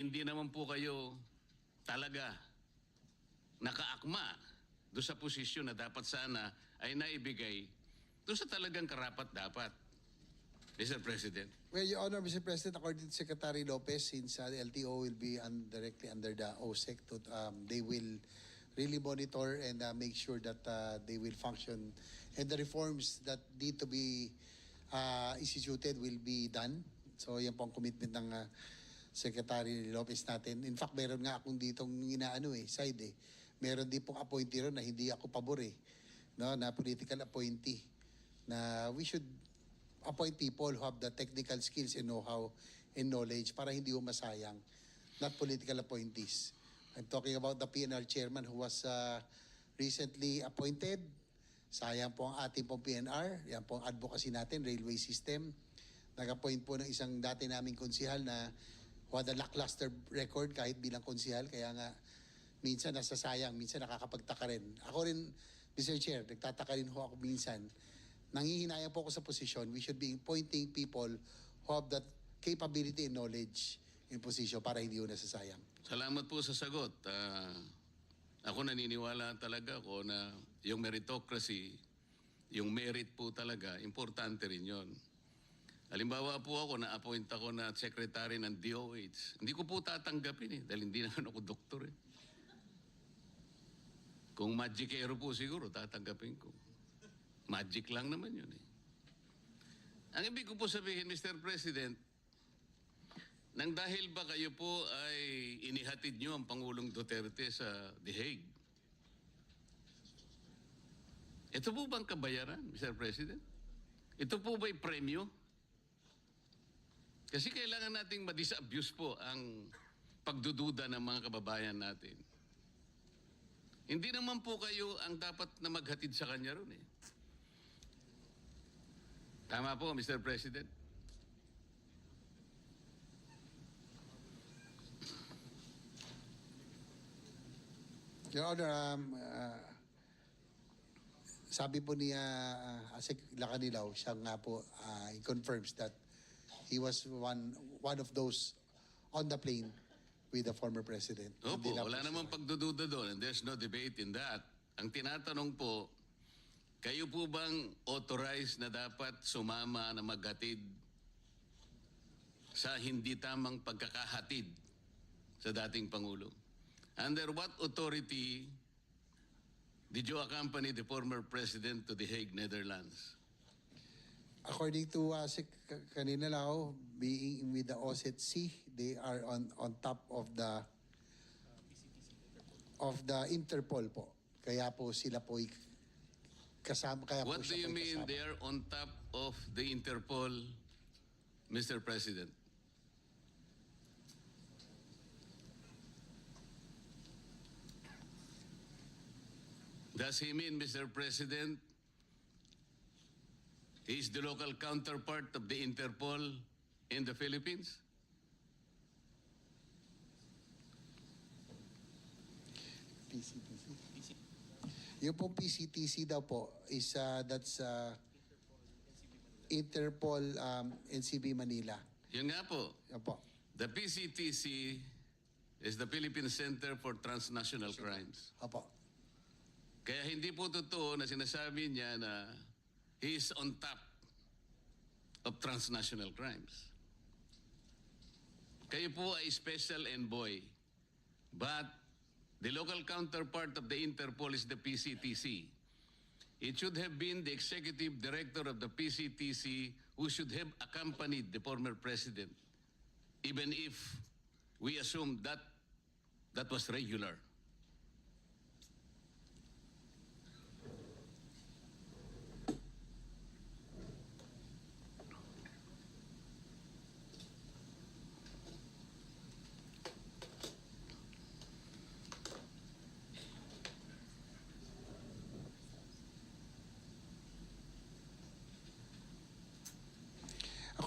hindi naman po kayo talaga nakaakma doon sa posisyon na dapat sana ay naibigay doon sa talagang karapat-dapat, Mr. President. Well, Your Honor, Mr. President, according to Secretary Lopez, since the LTO will be directly under the OSEC, they will really monitor and make sure that they will function and the reforms that need to be instituted will be done. So yan po ang commitment ng Secretary Lopez natin. In fact, meron nga akong ditong side eh. Meron din pong appointee ron na hindi ako pabor eh. No, na political appointee. Na we should appoint people who have the technical skills and know-how and knowledge para hindi mo masayang. Not political appointees. I'm talking about the PNR chairman who was recently appointed. Sayang po ang ating pong PNR. Yan po ang advocacy natin, railway system. Nag-appoint po ng isang dati naming konsihal na who had a lackluster record kahit bilang konsihal. Kaya nga, minsan nasasayang, minsan nakakapagtaka rin. Ako rin, Mr. Chair, nagtataka rin ho ako minsan. Nangihinayang po ako sa posisyon. We should be appointing people who have that capability and knowledge in position para hindi ho nasasayang. Salamat po sa sagot. Ako naniniwala talaga ako na yung meritocracy, yung merit po talaga, importante rin yon. Halimbawa po ako, na-appoint ako na secretary ng DOH. Hindi ko po tatanggapin eh, dahil hindi naman ako doktor eh. Kung magicero po siguro, tatanggapin ko. Magic lang naman yun eh. Ang ibig ko po sabihin, Mr. President, nang dahil ba kayo po ay inihatid nyo ang Pangulong Duterte sa The Hague? Ito po bang kabayaran, Mr. President? Ito po ba'y premyo? Kasi kailangan nating ma-disabuse po ang pagdududa ng mga kababayan natin. Hindi naman po kayo ang dapat na maghatid sa kanya ron eh. Tama po, Mr. President. Your Honor, sabi po ni Asik Lacanilaw, siya nga po, he confirms that he was one of those on the plane with the former president. Opo, wala namang pagdududa doon and there's no debate in that. Ang tinatanong po, kayo po bang authorized na dapat sumama na maghatid sa hindi tamang pagkakahatid sa dating Pangulo? Under what authority did you accompany the former president to The Hague, Netherlands? According to kanina lao, being with the OSCE, they are on top of the Interpol po. Kaya po sila po kasama. Kaya What po do you mean kasama. they are on top of the Interpol, Mr. President? Does he mean, Mr. President, he is the local counterpart of the Interpol in the Philippines? PCTC. Yung pong PCTC daw po is that's Interpol NCB Manila. Yun nga po. Yan po. The PCTC is the Philippine Center for Transnational Crimes. Opo. Kaya hindi po totoo na sinasabi niya na he is on top of transnational crimes. Kayo po ay special envoy. But the local counterpart of the Interpol is the PCTC. It should have been the executive director of the PCTC who should have accompanied the former president, even if we assume that that was regular.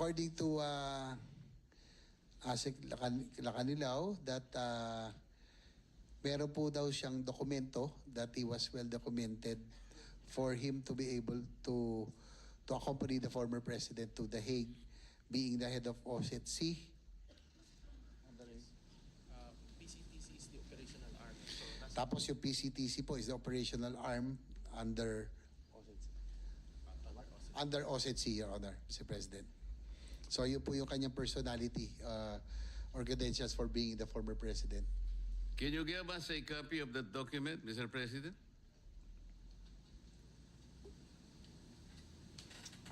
According to Asik Lacanilaw, that meron po daw siyang dokumento that he was well documented for him to be able to accompany the former president to The Hague, being the head of OSCE. Tapos yung PCTC po is the operational arm under OSETC, Your Honor, Mr. President. So yun po yung kanyang personality or credentials for being the former president. Can you give us a copy of that document, Mr. President?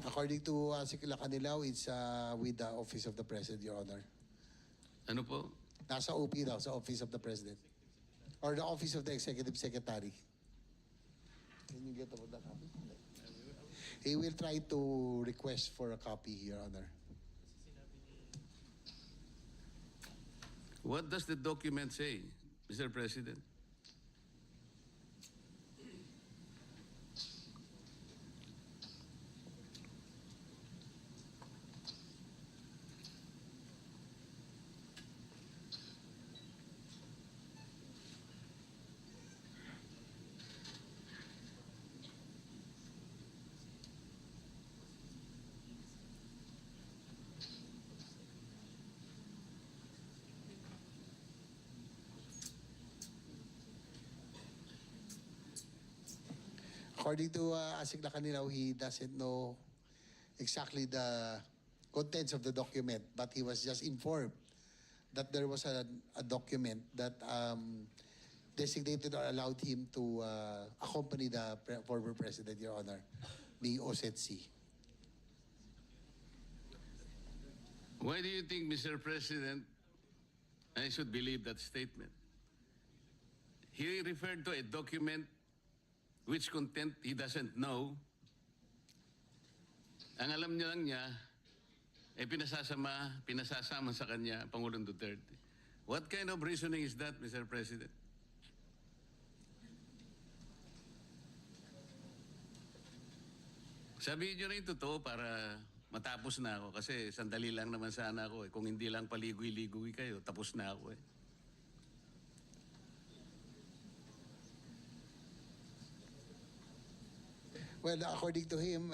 According to Sikila Canilaw, it's with the Office of the President, Your Honor. Ano po? Nasa OP daw, sa Office of the President. Or the Office of the Executive Secretary. Can you get about that copy? He will try to request for a copy, Your Honor. What does the document say, Mr. President? According to Asik Lacanilaw, he doesn't know exactly the contents of the document, but he was just informed that there was a document that designated or allowed him to accompany the former president, Your Honor, being OSETC. Why do you think, Mr. President, I should believe that statement? He referred to a document which content he doesn't know. Ang alam niya lang niya, pinasasama sa kanya, Pangulong Duterte. What kind of reasoning is that, Mr. President? Sabihin niyo rin totoo para matapos na ako kasi sandali lang naman sana ako eh. Kung hindi lang paligoy-ligoy kayo, tapos na ako eh. Well, according to him,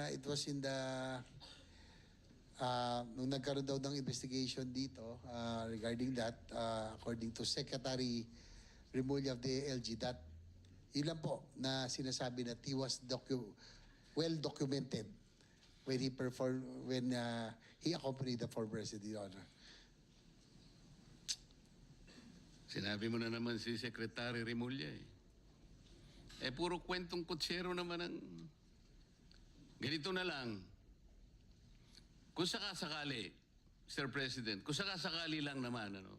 it was in the nung nagkaroon daw ng investigation dito regarding that, according to Secretary Remulla of the ALG, that yun lang po na sinasabi that he was well documented when he accompanied the former president, Your Honor. Sinabi mo na naman si Secretary Remulla eh. Eh, puro kwentong kutsero naman ang... Ganito na lang. Kung sakasakali, Mr. President, kung sakasakali lang naman, ano,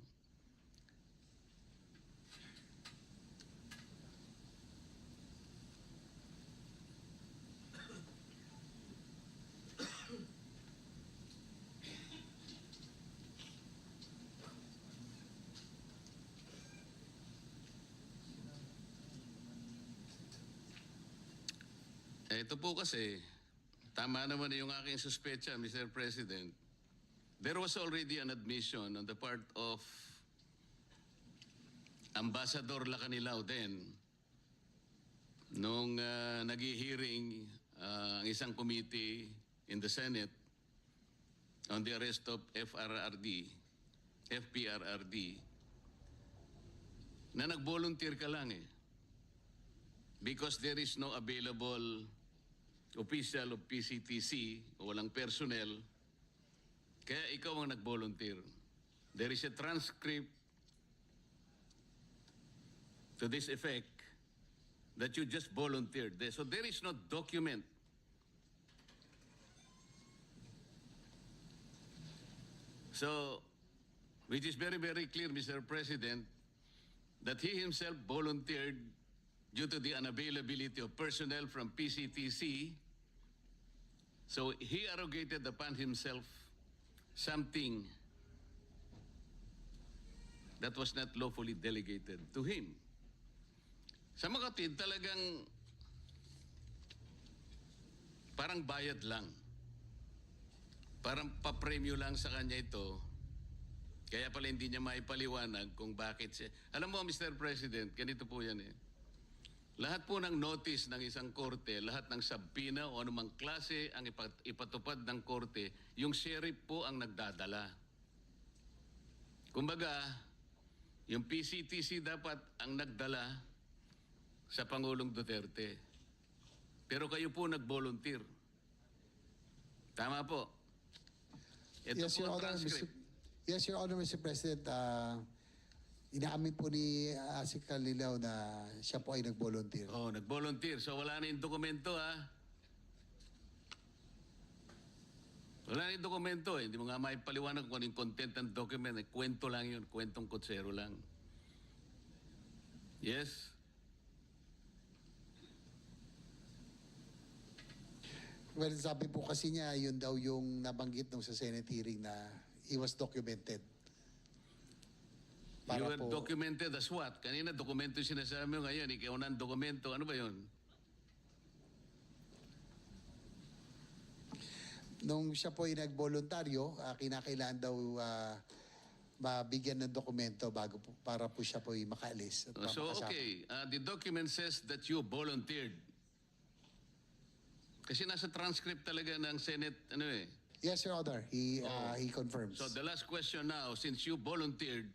ito po kasi, tama naman yung aking suspecha, Mr. President. There was already an admission on the part of Ambassador Lacanilaw then nung nag-hearing ang isang committee in the Senate on the arrest of FPRRD, na nag-volunteer ka lang eh. Because there is no available official of PCTC, walang personnel, kaya ikaw ang nag-volunteer. There is a transcript to this effect that you just volunteered. So there is no document. So, which is very, very clear, Mr. President, that he himself volunteered due to the unavailability of personnel from PCTC. So he arrogated upon himself something that was not lawfully delegated to him. Sa mga kapatid, talagang parang bayad lang. Parang papremyo lang sa kanya ito. Kaya pala hindi niya maipaliwanag kung bakit siya. Alam mo, Mr. President, ganito po yan eh. Lahat po ng notice ng isang korte, lahat ng subpoena o anumang klase ang ipatupad ng korte, yung sheriff po ang nagdadala. Kumbaga, Yung PCTC dapat ang nagdala sa Pangulong Duterte. Pero kayo po nag-volunteer. Tama po. Ito Yes, po Your ang Honor, transcript. Yes, Your Honor, Mr. President. Inaamin po ni Asik Calilaw na siya po ay nag-volunteer. Oh, nag-volunteer. So wala na yung dokumento, ha? Wala na yung dokumento, eh. Hindi mo nga maipaliwanag kung ano yung content ng document. Eh. Kwento lang yun. Kwentong kutsero lang. Yes? Well, sabi po kasi niya, yun daw yung nabanggit nung sa Senate hearing na he was documented. You were documented as what? Kanina dokumento yung sinasabi mo, ngayon ikaw na ang dokumento. Ano ba yun? Nung siya po ay nag-voluntaryo, kinakailangan daw mabigyan ng dokumento bago po, para po siya po ay makaalis. At So, makasama. okay. The document says that you volunteered. Kasi nasa transcript talaga ng Senate, ano eh. Yes, Your Honor. He confirms. So the last question now, since you volunteered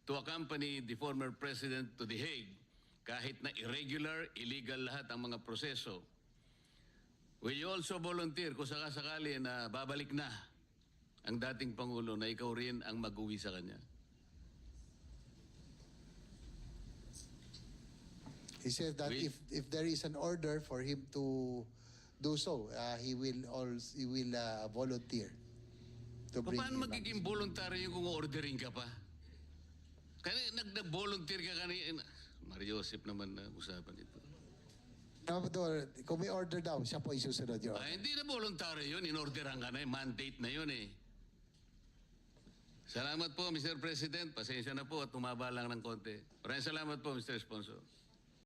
to accompany the former president to The Hague, kahit na irregular, illegal lahat ang mga proseso, will you also volunteer kung sakasakali na babalik na ang dating Pangulo na ikaw rin ang mag-uwi sa kanya? He said that We- if there is an order for him to do so, he will volunteer to bring Paano him back. magiging voluntary yung kung ordering ka pa? Kanina nag-volunteer ka kanina. Mario Joseph naman na usapan ito. No, but, kung may order daw, siya po isusunod, Your Honor. Hindi na voluntary yun. In-orderan ka na. Mandate na yun eh. Salamat po, Mr. President. Pasensya na po at tumaba lang ng konti. Maraming salamat po, Mr. Sponsor.